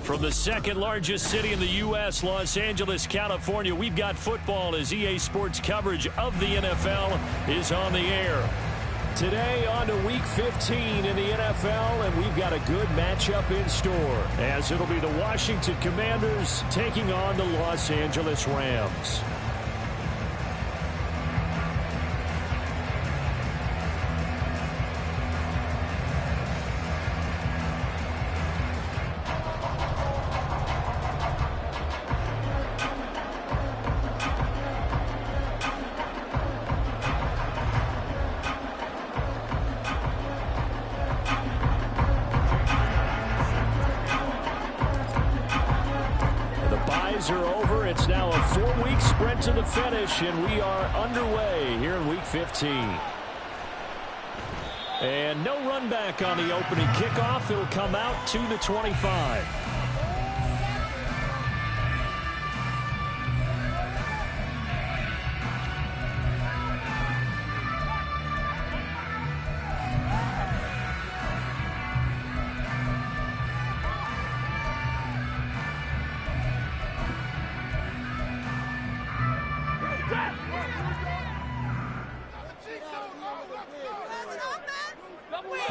From the second largest city in the U.S., Los Angeles, California, we've got football as EA Sports coverage of the NFL is on the air. Today on to Week 15 in the NFL, and we've got a good matchup in store, as it'll be the Washington Commanders taking on the Los Angeles Rams. Are over. It's now a 4-week sprint to the finish, and we are underway here in Week 15. And no run back on the opening kickoff. It'll come out to the 25.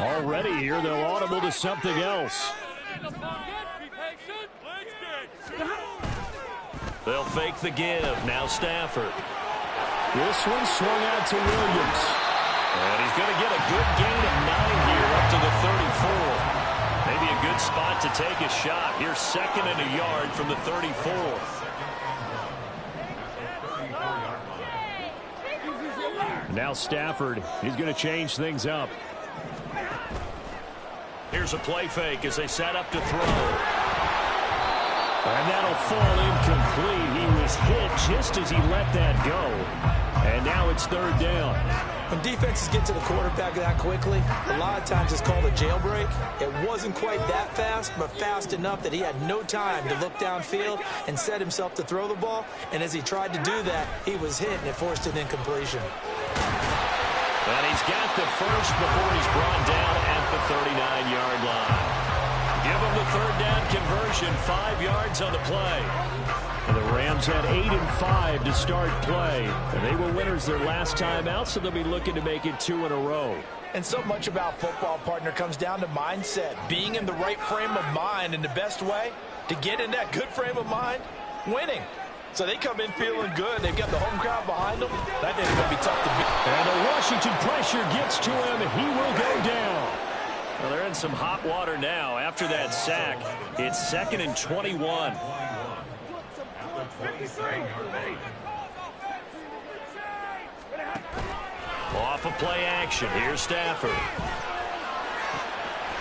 Already here, they'll audible to something else. They'll fake the give. Now Stafford. This one swung out to Williams. And he's going to get a good gain of 9 here up to the 34. Maybe a good spot to take a shot. Here's second and a yard from the 34. Now Stafford, he's going to change things up. Here's a play fake as they set up to throw. And that'll fall incomplete. He was hit just as he let that go. And now it's third down. When defenses get to the quarterback that quickly, a lot of times it's called a jailbreak. It wasn't quite that fast, but fast enough that he had no time to look downfield and set himself to throw the ball. And as he tried to do that, he was hit, and it forced an incompletion. And he's got the first before he's brought down at the 39-yard line. Give him the third down conversion, 5 yards on the play. And the Rams had 8 and 5 to start play. And they were winners their last time out, so they'll be looking to make it 2 in a row. And so much about football, partner, comes down to mindset. Being in the right frame of mind, and the best way to get in that good frame of mind, winning. So they come in feeling good. They've got the home crowd behind them. That is going to be tough to beat. And the Washington pressure gets to him. He will go down. Well, they're in some hot water now. After that sack, it's 2nd and 21. Off of play action. Here's Stafford.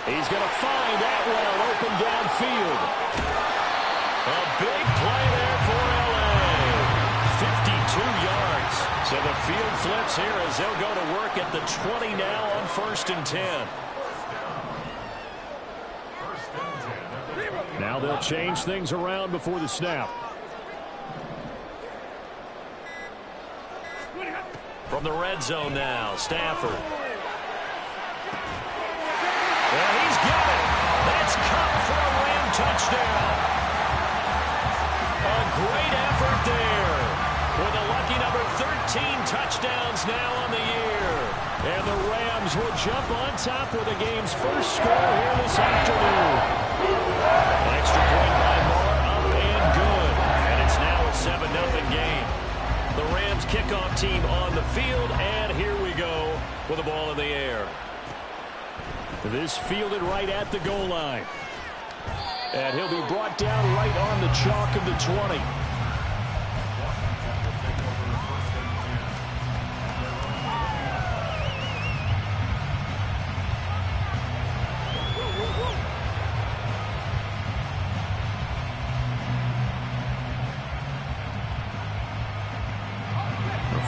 He's going to find Atwell open downfield. A big play there for LA. 52 yards. So the field flips here as they'll go to work at the 20 now on 1st and 10. Now they'll change things around before the snap. From the red zone now, Stafford. And he's got it. That's Cup for a Ram touchdown. A great effort there. With a lucky number 13 touchdowns now on the year. And the Rams will jump on top with the game's first score here this afternoon. Extra point by Moore, up and good. And it's now a 7-0 game. The Rams kickoff team on the field, and here we go with the ball in the air. This fielded right at the goal line. And he'll be brought down right on the chalk of the 20.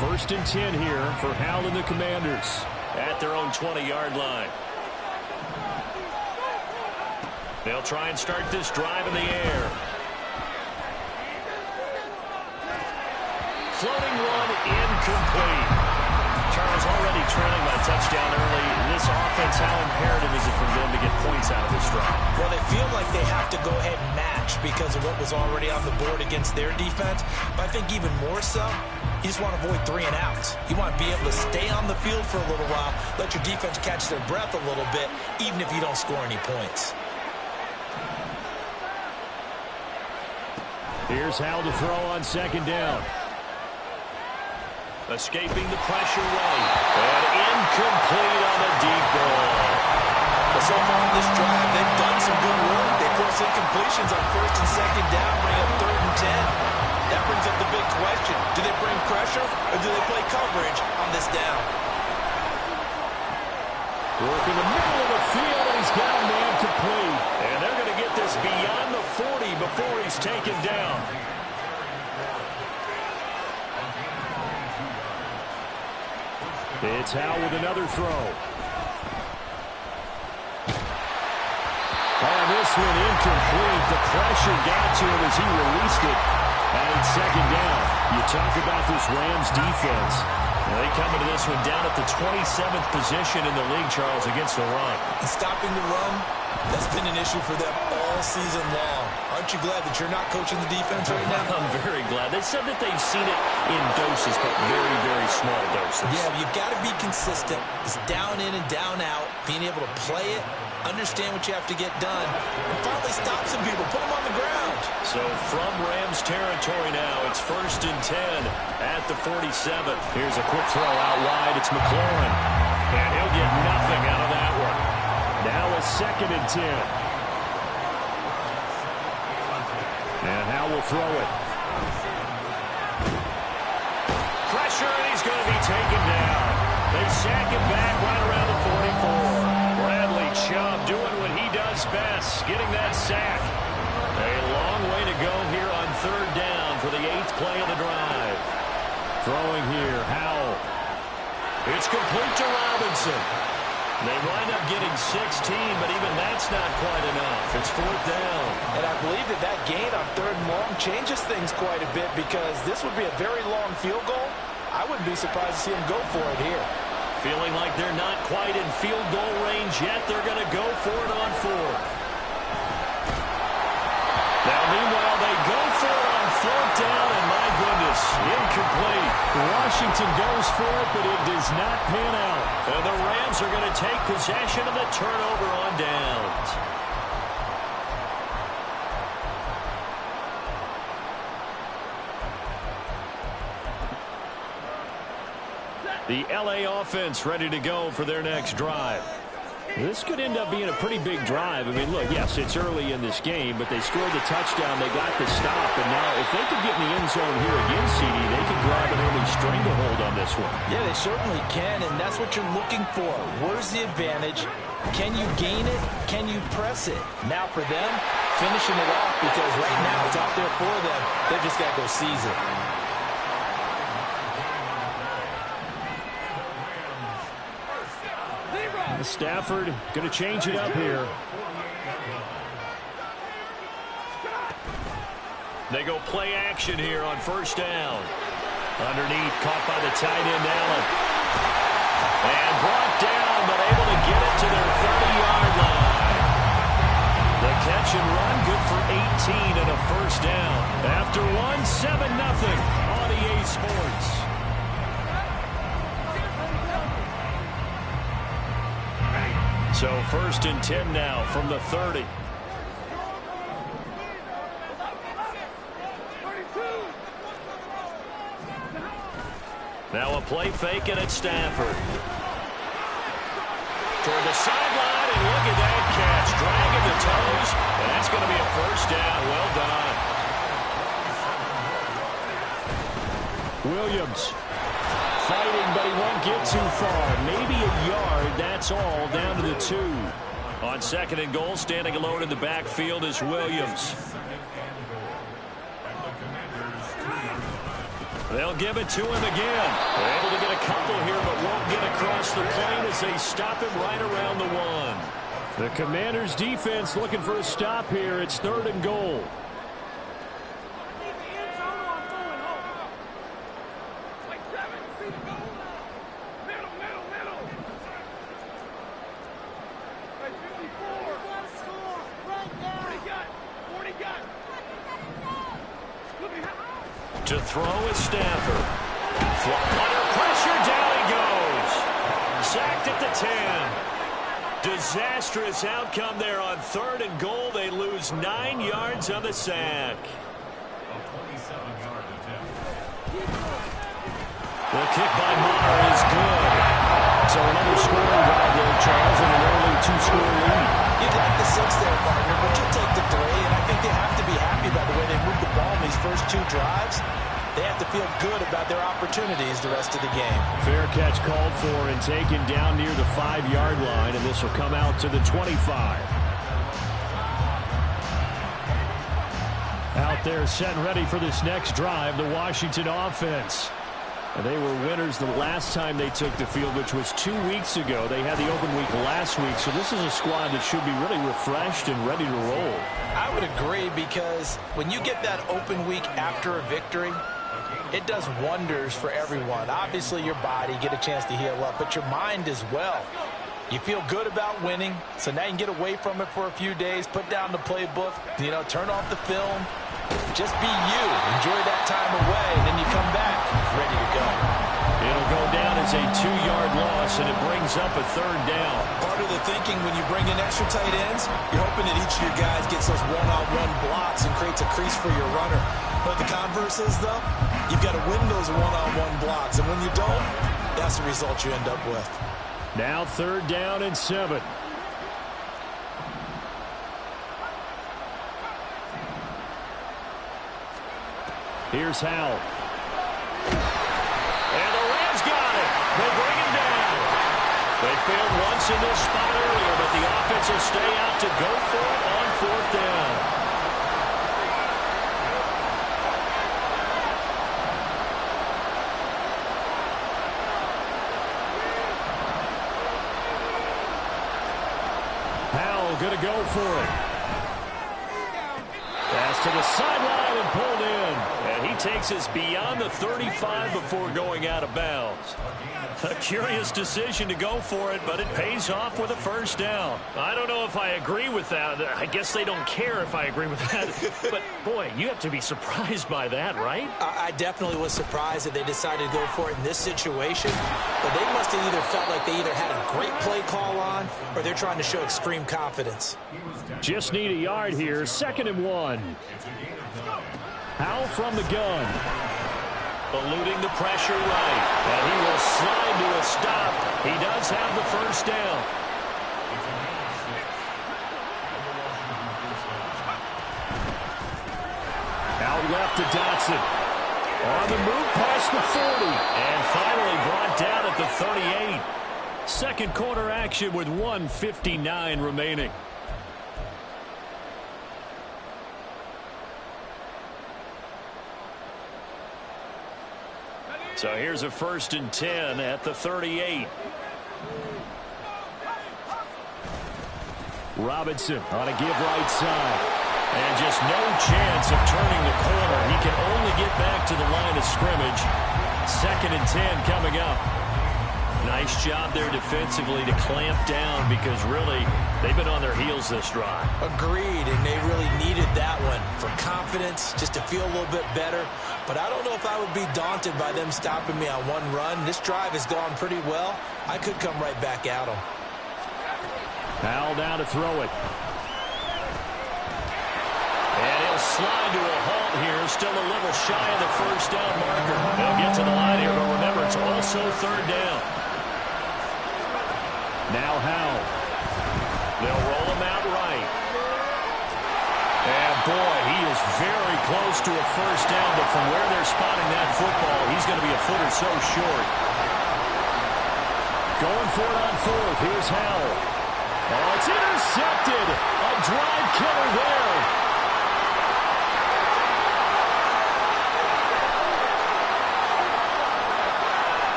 First and 10 here for Hal and the Commanders at their own 20-yard line. They'll try and start this drive in the air. Floating one incomplete. Charles already trailing by a touchdown early. This offense how imperative is it for them to get points out of this drive? Well, they feel like they have to go ahead and match because of what was already on the board against their defense. But I think even more so, you just want to avoid 3 and outs. You want to be able to stay on the field for a little while, let your defense catch their breath a little bit, even if you don't score any points. Here's Howell to throw on second down. Escaping the pressure right. And incomplete on the deep ball. But so far in this drive, they've done some good work. They force incompletions on first and second down, bring up 3rd and 10. That brings up the big question. Do they bring pressure or do they play coverage on this down? Work in the middle of the field, and he's got a man complete. And they're going to get this beyond the 40 before he's taken down. It's Howell with another throw. And this one incomplete. The pressure got to him as he released it. And it's second down. You talk about this Rams defense. They come into this one down at the 27th position in the league, Charles, against the run. And stopping the run, that's been an issue for them all season long. Aren't you glad that you're not coaching the defense right now? I'm very glad. They said that they've seen it in doses, but very, very small doses. Yeah, you've got to be consistent. It's down in and down out, being able to play it, understand what you have to get done, and finally stop some people, put them on the ground. So from Rams territory now, it's 1st and 10 at the 47th. Here's a quick throw out wide. It's McLaurin. And he'll get nothing out of that one. Now a 2nd and 10. And Howell will throw it. Pressure, and he's going to be taken down. They sack him back right around the 44. Bradley Chubb doing what he does best, getting that sack. A long way to go here on 3rd down for the 8th play of the drive. Throwing here, Howell. It's complete to Robinson. They wind up getting 16, but even that's not quite enough. It's 4th down. And I believe that gain on 3rd and long changes things quite a bit because this would be a very long field goal. I wouldn't be surprised to see him go for it here. Feeling like they're not quite in field goal range yet. They're going to go for it on 4th. Now, meanwhile, they go for it on 4th down, and my goodness, incomplete. Washington goes for it, but it does not pan out. And the Rams are going to take possession of the turnover on downs. The LA offense ready to go for their next drive. This could end up being a pretty big drive. I mean, look, yes, it's early in this game, but they scored the touchdown. They got the stop. And now if they could get in the end zone here again, CD, they could grab an early stranglehold on this one. Yeah, they certainly can, and that's what you're looking for. Where's the advantage? Can you gain it? Can you press it? Now for them, finishing it off because right now it's out there for them. They've just got to go seize it. Stafford going to change it up here. They go play action here on 1st down. Underneath, caught by the tight end, Allen. And brought down, but able to get it to their 30-yard line. The catch and run, good for 18 and a 1st down. After one, 7-0 on EA Sports. So 1st and 10 now from the 30. Now a play fake, and it's Stafford. Toward the sideline, and look at that catch. Dragging the toes, and that's going to be a 1st down. Well done. Williams. Fighting, but he won't get too far. Maybe a yard, that's all, down to the 2. On 2nd and goal, standing alone in the backfield is Williams. They'll give it to him again. They're able to get a couple here, but won't get across the plane as they stop him right around the 1. The Commanders' defense looking for a stop here. It's 3rd and goal. To throw is Stafford. Under pressure, down he goes. Sacked at the 10. Disastrous outcome there on 3rd and goal. They lose 9 yards on the sack. The kick by Maher is good. So another scoring drive there, Charles, and an early 2-score lead. You'd like the 6 there, partner, but you'll take the 3, and I think they have to be happy by the way they moved the ball in these first 2 drives. They have to feel good about their opportunities the rest of the game. Fair catch called for and taken down near the 5-yard line, and this will come out to the 25. Out there set and ready for this next drive, the Washington offense. And they were winners the last time they took the field, which was 2 weeks ago. They had the open week last week, so this is a squad that should be really refreshed and ready to roll. I would agree, because when you get that open week after a victory, it does wonders for everyone. Obviously, your body, get a chance to heal up, but your mind as well. You feel good about winning, so now you can get away from it for a few days, put down the playbook, turn off the film. Just be you. Enjoy that time away, and then you come back ready to go. It'll go down as a 2-yard loss, and it brings up a 3rd down. Part of the thinking when you bring in extra tight ends, you're hoping that each of your guys gets those one-on-one blocks and creates a crease for your runner. But the converse is, though, you've got to win those one-on-one blocks, and when you don't, that's the result you end up with. Now 3rd down and 7. Here's Howell. And the Rams got it. They bring him down. They failed once in this spot earlier, but the offense will stay out to go for it on 4th down. Howell going to go for it. Pass to the sideline and pulled in. And he takes us beyond the 35 before going out of bounds. A curious decision to go for it, but it pays off with a 1st down. I don't know if I agree with that. I guess they don't care if I agree with that. But, boy, you have to be surprised by that, right? I definitely was surprised that they decided to go for it in this situation. But they must have either felt like they either had a great play call on or they're trying to show extreme confidence. Just need a yard here. 2nd and 1. Howell from the gun. Eluding the pressure right. And he will slide to a stop. He does have the 1st down. Out left to Dotson. On the move past the 40. And finally brought down at the 38. 2nd quarter action with 1:59 remaining. So here's a 1st and 10 at the 38. Robinson on a give right side. And just no chance of turning the corner. He can only get back to the line of scrimmage. 2nd and 10 coming up. Nice job there defensively to clamp down, because really they've been on their heels this drive. Agreed, and they really needed that one for confidence, just to feel a little bit better. But I don't know if I would be daunted by them stopping me on one run. This drive has gone pretty well. I could come right back at them. Howell down to throw it. And he'll slide to a halt here. Still a little shy of the 1st down marker. They'll get to the line here, but remember, it's also 3rd down. Now Howell. They'll roll him out right. And boy, he is very close to a 1st down, but from where they're spotting that football, he's going to be a foot or so short. Going for it on 4th. Here's Howell. Oh, it's intercepted. A drive killer there.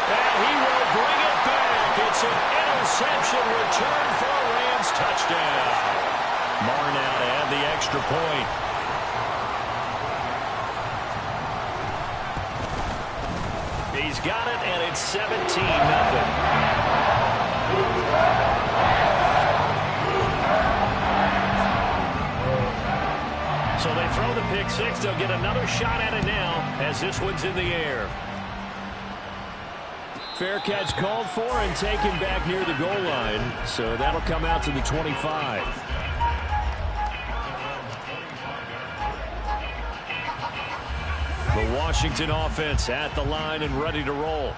And he will bring it back. It's an interception return for a Rams touchdown. Maher now to add the extra point. He's got it, and it's 17-0. So they throw the pick and 6. They'll get another shot at it now as this one's in the air. Fair catch called for and taken back near the goal line. So that'll come out to the 25. The Washington offense at the line and ready to roll.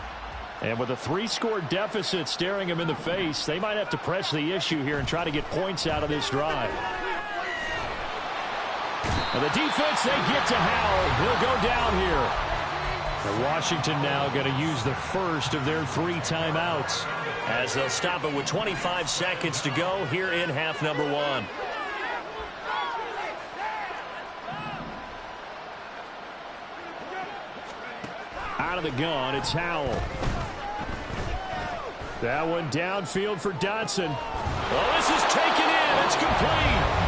And with a 3-score deficit staring them in the face, they might have to press the issue here and try to get points out of this drive. And the defense, they get to Howell. He'll go down here. And Washington now going to use the first of their 3 timeouts as they'll stop it with 25 seconds to go here in half number 1. Out of the gun, it's Howell. That one downfield for Dotson. Oh, this is taken in. It's complete.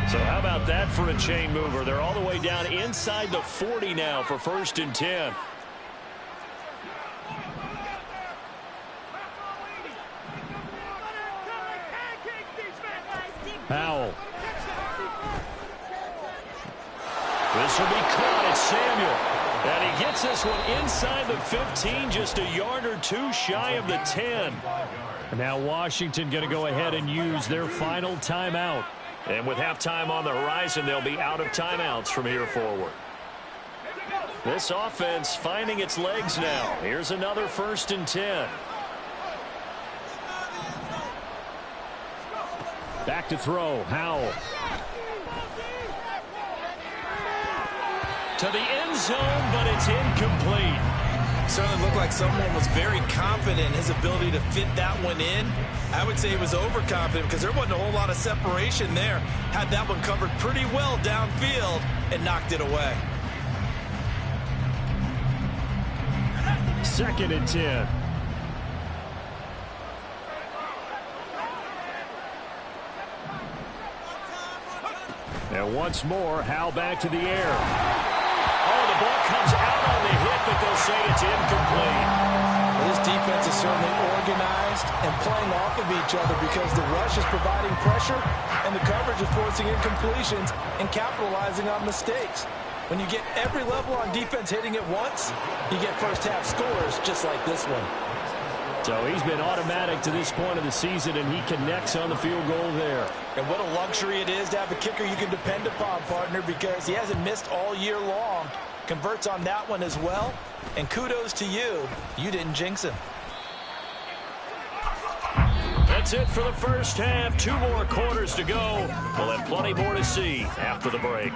So how about that for a chain mover? They're all the way down inside the 40 now for 1st and 10. Howell. This will be caught. It's Samuel. And he gets this one inside the 15, just a yard or 2 shy of the 10. Now Washington going to go ahead and use their final timeout. And with halftime on the horizon, they'll be out of timeouts from here forward. This offense finding its legs now. Here's another 1st and 10. Back to throw, Howell. To the end zone, but it's incomplete. Certainly looked like someone was very confident in his ability to fit that one in. I would say he was overconfident because there wasn't a whole lot of separation there. Had that one covered pretty well downfield and knocked it away. 2nd and 10. And once more, Howell back to the air. Oh, the ball comes out on the hit, but they'll say it's incomplete. This defense is certainly organized and playing off of each other because the rush is providing pressure and the coverage is forcing incompletions and capitalizing on mistakes. When you get every level on defense hitting it once, you get first half scores just like this one. So he's been automatic to this point of the season, and he connects on the field goal there. And what a luxury it is to have a kicker you can depend upon, partner, because he hasn't missed all year long. Converts on that one as well. And kudos to you. You didn't jinx him. That's it for the first half. 2 more quarters to go. We'll have plenty more to see after the break.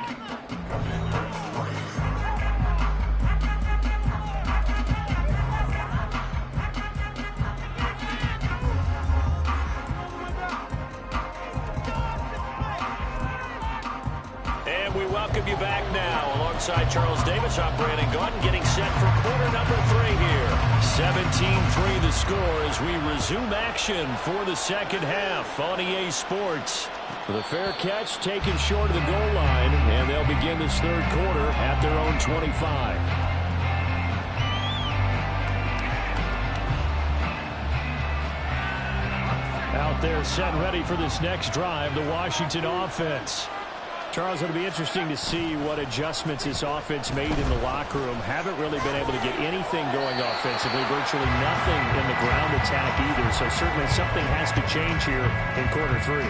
Welcome you back now. Alongside Charles Davis, I'm Brandon Gordon, getting set for quarter number 3 here. 17-3 the score as we resume action for the second half on EA Sports. The fair catch taken short of the goal line, and they'll begin this 3rd quarter at their own 25. Out there set ready for this next drive, the Washington offense. Charles, it'll be interesting to see what adjustments this offense made in the locker room. Haven't really been able to get anything going offensively, virtually nothing in the ground attack either. So certainly something has to change here in quarter 3.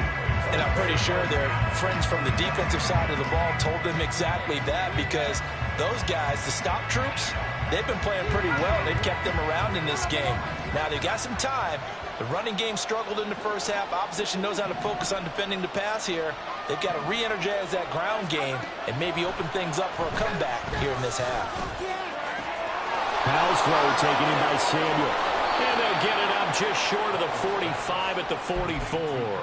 And I'm pretty sure their friends from the defensive side of the ball told them exactly that, because those guys, the stop troops, they've been playing pretty well. They've kept them around in this game. Now they've got some time. The running game struggled in the first half. Opposition knows how to focus on defending the pass here. They've got to re-energize that ground game and maybe open things up for a comeback here in this half. Howell's throw taken in by Samuel. And they'll get it up just short of the 45 at the 44.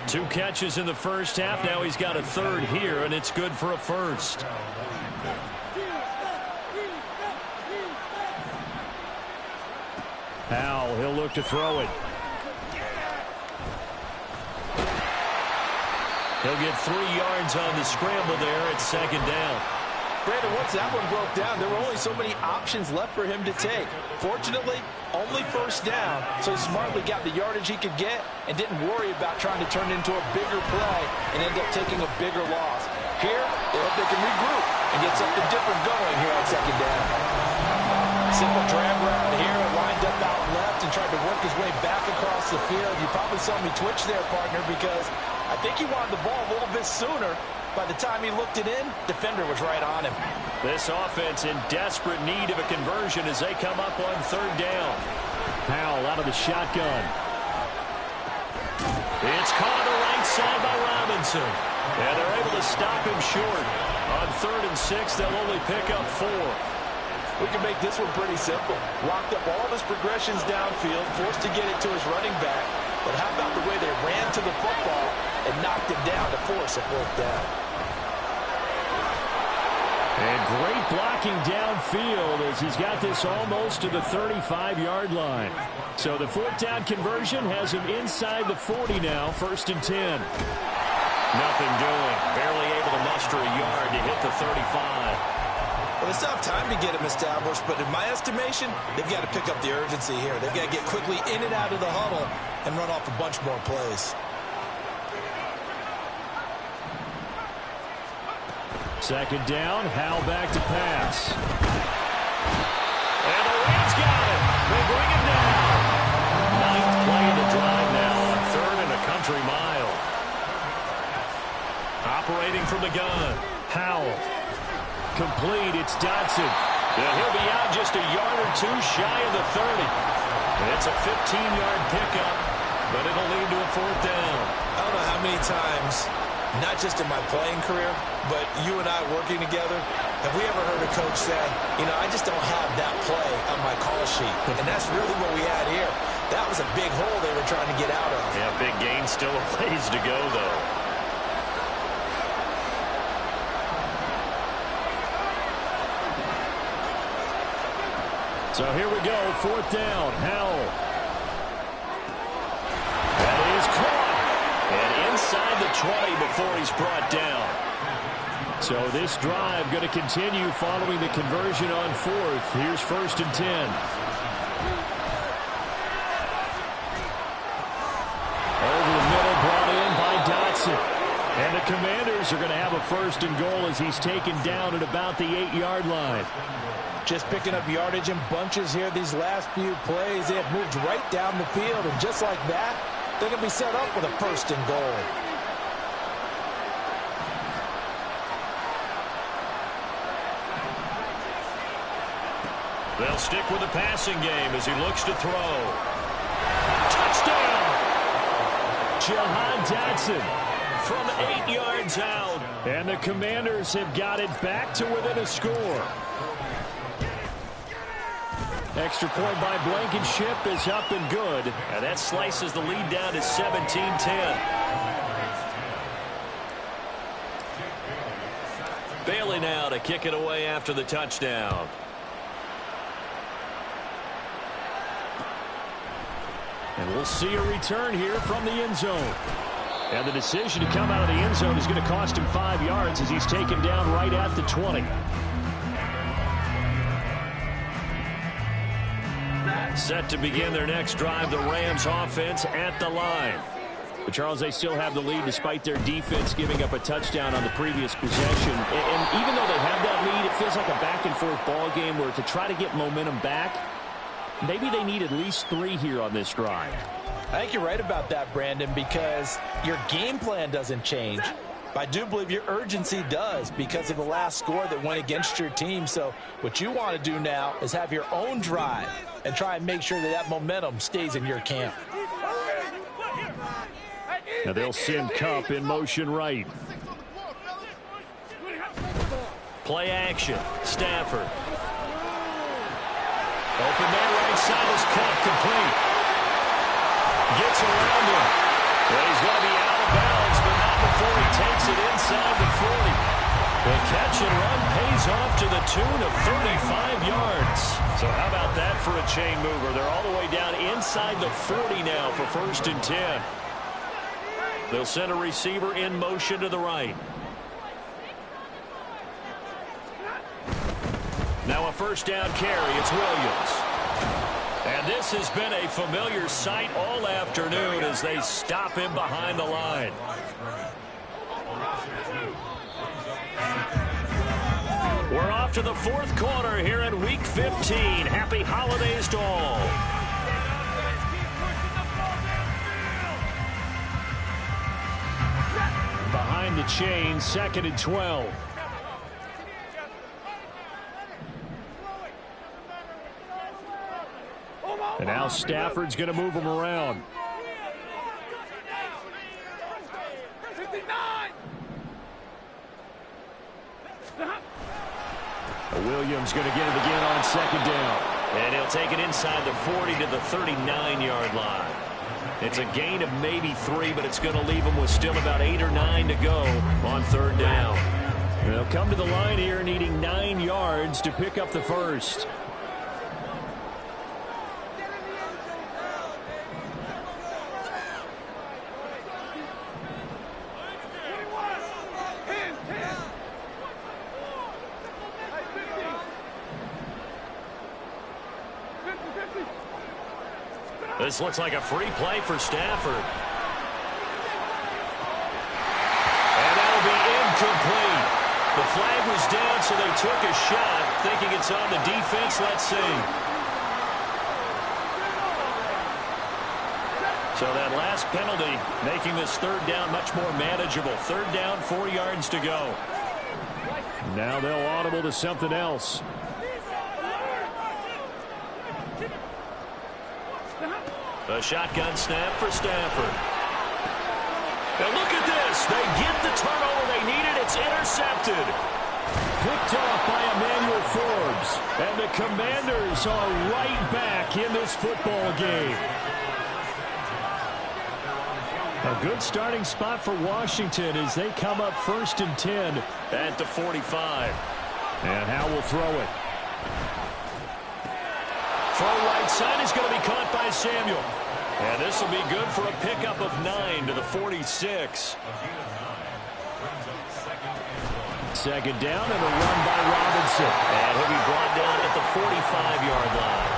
2 catches in the first half. Now he's got a 3rd here, and it's good for a 1st. Howell, he'll look to throw it. He'll get 3 yards on the scramble there at 2nd down. Brandon, once that one broke down, there were only so many options left for him to take. Fortunately, only first down, so he smartly got the yardage he could get and didn't worry about trying to turn it into a bigger play and end up taking a bigger loss. Here, they hope they can regroup and get something different going here on second down. Simple drag route here, lined up out left and tried to work his way back across the field. You probably saw me twitch there, partner, because I think he wanted the ball a little bit sooner. By the time he looked it in, defender was right on him. This offense in desperate need of a conversion as they come up on third down. Powell out of the shotgun. It's caught on the right side by Robinson. And they're able to stop him short. On 3rd and 6, they'll only pick up 4. We can make this one pretty simple. Locked up all of his progressions downfield, forced to get it to his running back. But how about the way they ran to the football and knocked him down to force a 4th down? And great blocking downfield as he's got this almost to the 35-yard line. So the 4th down conversion has him inside the 40 now, 1st and 10. Nothing doing. Barely able to muster a yard to hit the 35. Well, they still have time to get him established, but in my estimation, they've got to pick up the urgency here. They've got to get quickly in and out of the huddle and run off a bunch more plays. Second down, Howell back to pass. And the Rams got it. They bring it down. 9th play of the drive now on 3rd and a country mile. Operating from the gun, Howell. Complete, it's Dotson. He'll be out just a yard or two shy of the 30. It's a 15-yard pickup, but it'll lead to a 4th down. I don't know how many times, not just in my playing career, but you and I working together, have we ever heard a coach say, you know, I just don't have that play on my call sheet. And that's really what we had here. That was a big hole they were trying to get out of. Yeah, big gain, still a ways to go, though. So here we go, 4th down, Howell. That is caught. And inside the 20 before he's brought down. So this drive going to continue following the conversion on 4th. Here's 1st and 10. Over the middle, brought in by Dotson. And the Commanders are going to have a 1st and goal as he's taken down at about the 8-yard line. Just picking up yardage in bunches here these last few plays. They have moved right down the field, and just like that, they're going to be set up with a 1st and goal. They'll stick with the passing game as he looks to throw. Touchdown! Jahan Dotson from 8 yards out. And the Commanders have got it back to within a score. Extra point by Blankenship is up and good. And that slices the lead down to 17-10. Bailey now to kick it away after the touchdown. And we'll see a return here from the end zone. And the decision to come out of the end zone is going to cost him 5 yards as he's taken down right at the 20. Set to begin their next drive, the Rams offense at the line. But Charles, they still have the lead despite their defense giving up a touchdown on the previous possession. And even though they have that lead, it feels like a back-and-forth ball game where to try to get momentum back, maybe they need at least 3 here on this drive. I think you're right about that, Brandon, because your game plan doesn't change. I do believe your urgency does because of the last score that went against your team. So what you want to do now is have your own drive and try and make sure that that momentum stays in your camp. Now they'll send Cup in motion right. Play action. Stafford. Open man right side is Cup complete. Gets around him. Well, he's going to be out of bounds, but not before he takes it inside the 40. The catch and run pays off to the tune of 35 yards. So how about that for a chain mover? They're all the way down inside the 40 now for 1st and 10. They'll send a receiver in motion to the right. Now a first down carry. It's Williams. And this has been a familiar sight all afternoon as they stop him behind the line. We're off to the fourth quarter here in Week 15. Happy holidays to all. Behind the chain, 2nd and 12. And now Stafford's going to move him around. Williams going to get it again on 2nd down. And he'll take it inside the 40 to the 39-yard line. It's a gain of maybe 3, but it's going to leave him with still about 8 or 9 to go on 3rd down. They'll come to the line here needing 9 yards to pick up the first. This looks like a free play for Stafford. And that'll be incomplete. The flag was down, so they took a shot, thinking it's on the defense. Let's see. So that last penalty making this 3rd down much more manageable. 3rd down, 4 yards to go. Now they'll audible to something else. A shotgun snap for Stafford. Now look at this. They get the turnover they needed. It's intercepted. Picked off by Emmanuel Forbes. And the Commanders are right back in this football game. A good starting spot for Washington as they come up 1st and 10 at the 45. And Howe will throw it. Throw right side is going to be caught by Samuel. And this will be good for a pickup of 9 to the 46. 2nd down and a run by Robinson. And he'll be brought down at the 45-yard line.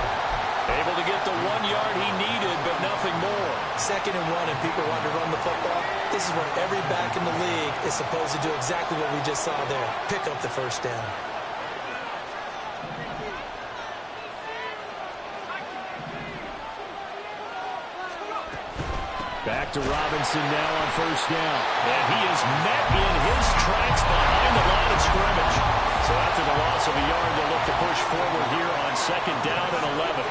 Able to get the 1 yard he needed, but nothing more. 2nd and 1 and people want to run the football. This is what every back in the league is supposed to do, exactly what we just saw there. Pick up the first down. Back to Robinson now on 1st down. And he is met in his tracks behind the line of scrimmage. So after the loss of a yard, they'll look to push forward here on 2nd down and 11.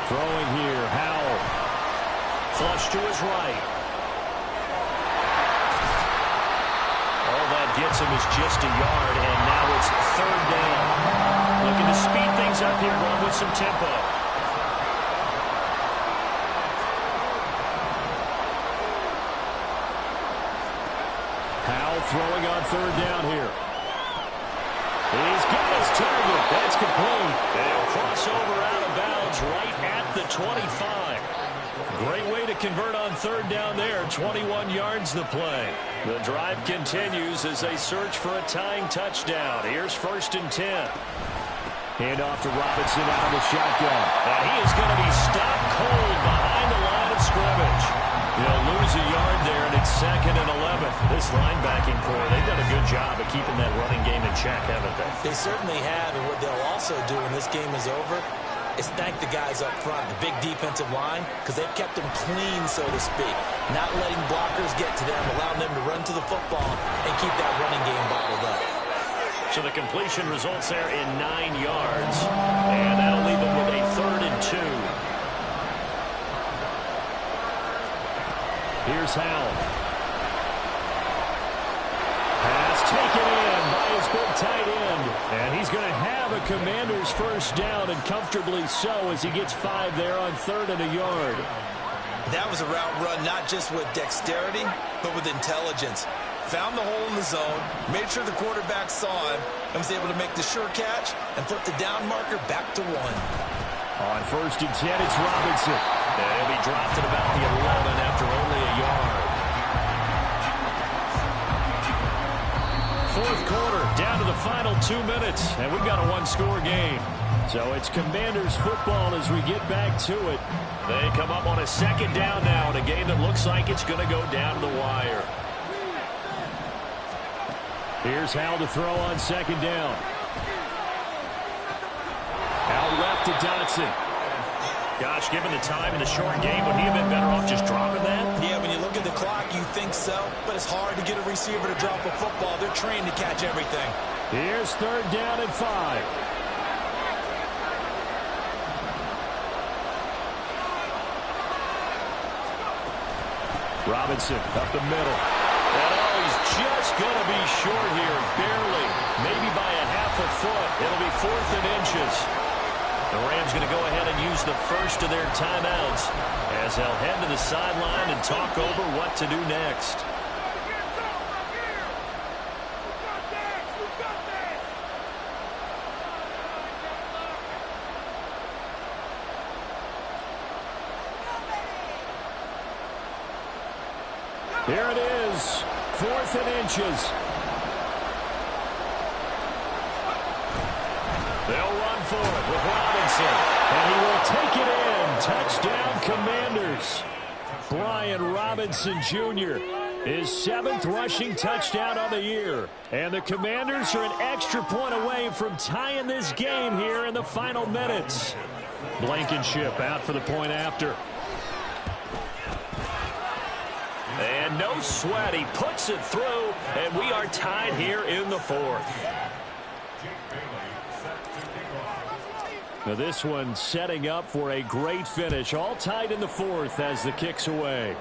Throwing here, Howell. Flush to his right. All that gets him is just a yard, and now it's 3rd down. Looking to speed things up here, going with some tempo. Throwing on 3rd down here. He's got his target. That's complete. They'll cross over out of bounds right at the 25. Great way to convert on 3rd down there. 21 yards the play. The drive continues as they search for a tying touchdown. Here's 1st and 10. Hand off to Robinson out of the shotgun. And he is going to be stopped cold behind the line of scrimmage. They'll lose a yard there, and it's 2nd and 11. This linebacking core, they've done a good job of keeping that running game in check, haven't they? They certainly have, and what they'll also do when this game is over is thank the guys up front, the big defensive line, because they've kept them clean, so to speak. Not letting blockers get to them, allowing them to run to the football and keep that running game bottled up. So the completion results there in 9 yards, and that'll leave them with a 3rd and 2. Here's Howell. Pass taken in by his big tight end. And he's going to have a Commander's 1st down, and comfortably so as he gets 5 there on 3rd and a yard. That was a route run not just with dexterity, but with intelligence. Found the hole in the zone, made sure the quarterback saw him, and was able to make the sure catch and flip the down marker back to 1. On 1st and 10, it's Robinson. And he'll be dropped at about the 11 after only a yard. fourth quarter, down to the final 2 minutes, and we've got a one-score game. So it's Commanders football as we get back to it. They come up on a second down now in a game that looks like it's going to go down to the wire. Here's Hal to throw on second down. Out left to Dotson. Gosh, given the time in the short game, would he have been better off just dropping that? Yeah, when you look at the clock, you think so, but it's hard to get a receiver to drop a football. They're trained to catch everything. Here's third down and 5. Robinson up the middle. And he's just going to be short here, barely, maybe by a half a foot. It'll be 4th and inches. The Rams going to go ahead and use the first of their timeouts as they'll head to the sideline and talk over what to do next. Here it is, 4th and inches. They'll run for it with Robinson. And he will take it in. Touchdown, Commanders. Brian Robinson Jr. his 7th rushing touchdown on the year. And the Commanders are an extra point away from tying this game here in the final minutes. Blankenship out for the point after. And no sweat. He puts it through, and we are tied here in the 4th. Now this one setting up for a great finish. All tied in the 4th as the kick's away.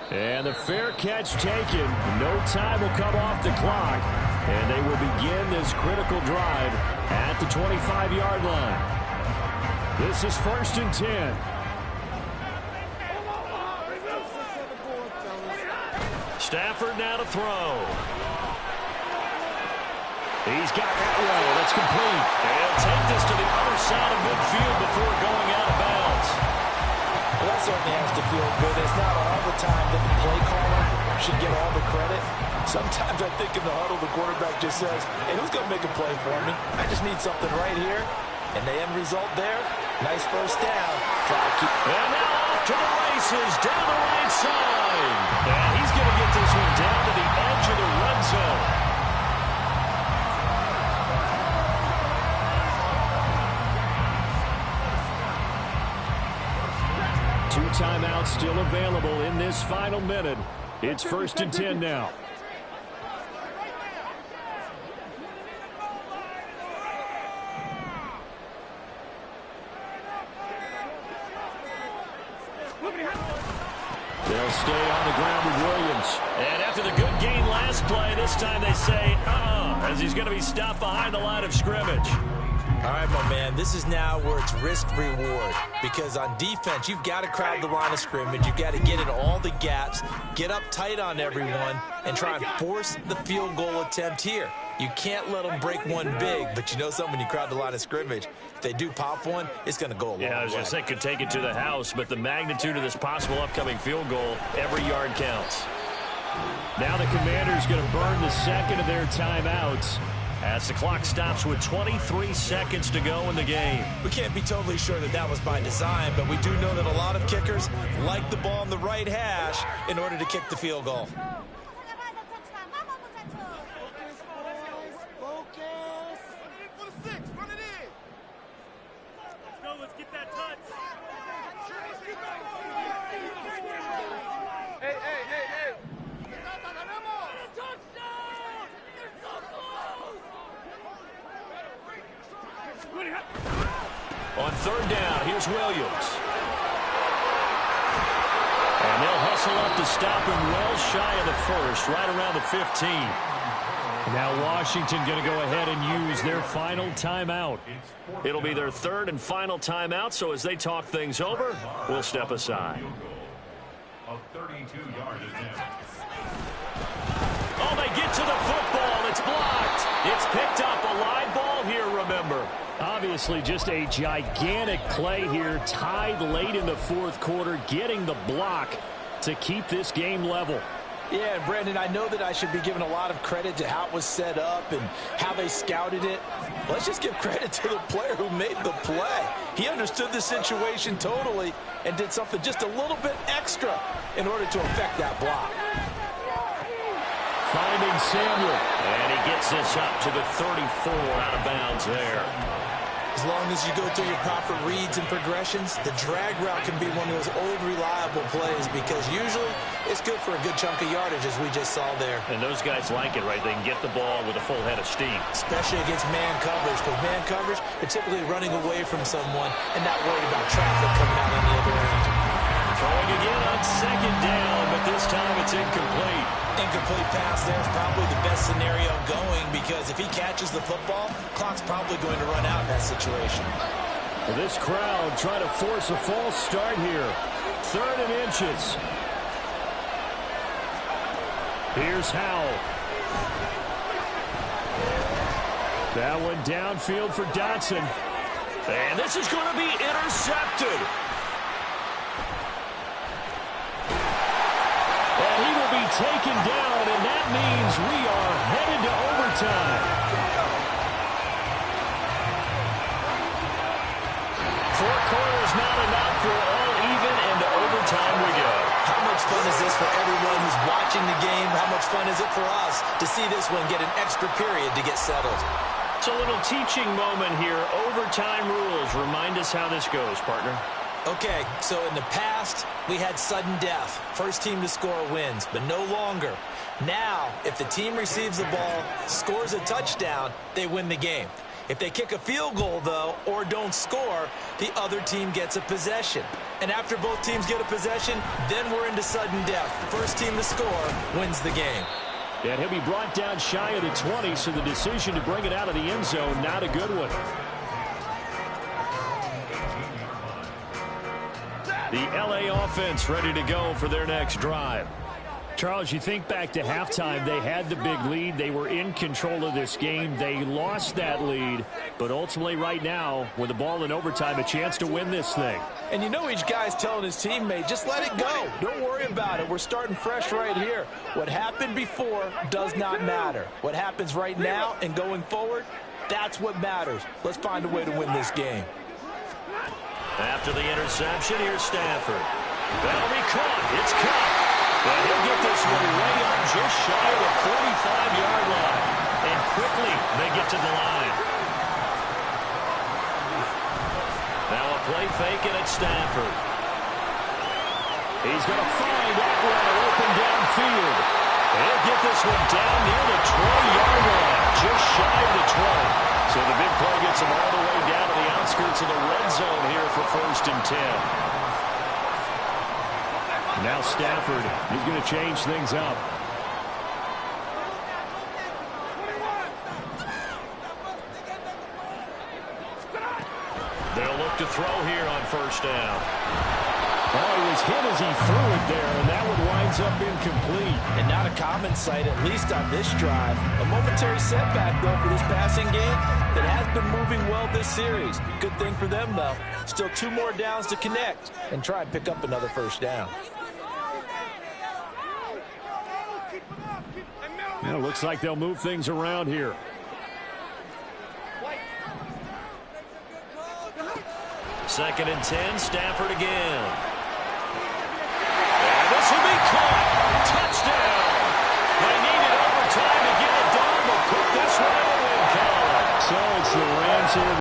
And the fair catch taken. No time will come off the clock. And they will begin this critical drive at the 25-yard line. This is 1st and 10. Stafford now to throw. He's got that row. That's complete. And take this to the other side of midfield before going out of bounds. Well, that certainly has to feel good. It's not all the time that the play caller should get all the credit. Sometimes I think in the huddle, the quarterback just says, hey, who's going to make a play for me? I just need something right here. And the end result there, nice first down. And now off to the races down the right side. And he's going to get this one down to the edge of the red zone. Two timeouts still available in this final minute. It's 1st and 10 now. They'll stay on the ground with Williams. And after the good gain last play, this time they say, as he's going to be stopped behind the line of scrimmage. All right, my man, this is now where it's risk-reward. Because on defense, you've got to crowd the line of scrimmage. You've got to get in all the gaps, get up tight on everyone, and try and force the field goal attempt here. You can't let them break one big, but you know something, when you crowd the line of scrimmage, if they do pop one, it's going to go a long way. Yeah, I was going to say could take it to the house, but the magnitude of this possible upcoming field goal, every yard counts. Now the Commanders going to burn the second of their timeouts as the clock stops with 23 seconds to go in the game. We can't be totally sure that that was by design, but we do know that a lot of kickers like the ball on the right hash in order to kick the field goal. On third down, here's Williams. And they'll hustle up to stop him well shy of the first, right around the 15. Now Washington going to go ahead and use their final timeout. It'll be their third and final timeout, so as they talk things over, we'll step aside. Of 32 yards now. Oh, they get to the football. It's blocked. It's picked up. A live ball here, remember. Obviously just a gigantic play here, tied late in the fourth quarter, getting the block to keep this game level. Yeah, and Brandon, I know that I should be giving a lot of credit to how it was set up and how they scouted it. Let's just give credit to the player who made the play. He understood the situation totally and did something just a little bit extra in order to affect that block. Finding Samuel. And he gets this up to the 34 out of bounds there. As long as you go through your proper reads and progressions, the drag route can be one of those old reliable plays because usually it's good for a good chunk of yardage, as we just saw there. And those guys like it, right? They can get the ball with a full head of steam. Especially against man coverage, because man coverage, they're typically running away from someone and not worried about traffic coming out on the other end. Throwing again on second down, but this time it's incomplete. Incomplete pass there is probably the best scenario going because if he catches the football, clock's probably going to run out in that situation. Well, this crowd trying to force a false start here. 3rd and inches. Here's Howell. That one downfield for Dotson. And this is going to be intercepted. And he will be taken down, and that means we are headed to overtime. 4 quarters not enough for all even, and to overtime we go. How much fun is this for everyone who's watching the game? How much fun is it for us to see this one get an extra period to get settled? It's a little teaching moment here. Overtime rules. Remind us how this goes, partner. Okay, so in the past, we had sudden death. First team to score wins, but no longer. Now, if the team receives the ball, scores a touchdown, they win the game. If they kick a field goal, though, or don't score, the other team gets a possession. And after both teams get a possession, then we're into sudden death. First team to score wins the game. And he'll be brought down shy of the 20, so the decision to bring it out of the end zone, not a good one. The LA offense ready to go for their next drive. Charles, you think back to halftime, they had the big lead. They were in control of this game. They lost that lead, but ultimately right now, with the ball in overtime, a chance to win this thing. And you know each guy's telling his teammate, just let it go. Don't worry about it. We're starting fresh right here. What happened before does not matter. What happens right now and going forward, that's what matters. Let's find a way to win this game. After the interception, here's Stafford. That'll be caught. It's caught. And he'll get this one way up just shy of the 45-yard line. And quickly, they get to the line. Now a play fake, and it's Stafford. He's going to find that runner open downfield. He'll get this one down near the 20-yard line, just shy of the 20. So the big play gets him all the way down to the outskirts of the red zone here for 1st and 10. Now Stafford is going to change things up. They'll look to throw here on 1st down. Oh, he was hit as he threw it there, and that one winds up incomplete. And not a common sight, at least on this drive. A momentary setback, though, for this passing game that has been moving well this series. Good thing for them, though. Still 2 more downs to connect and try and pick up another 1st down. Well, it looks like they'll move things around here. Second and 10, Stafford again. And this will be caught. Touchdown. They needed overtime to get it done, but put this one in the win column. So it's the Rams here.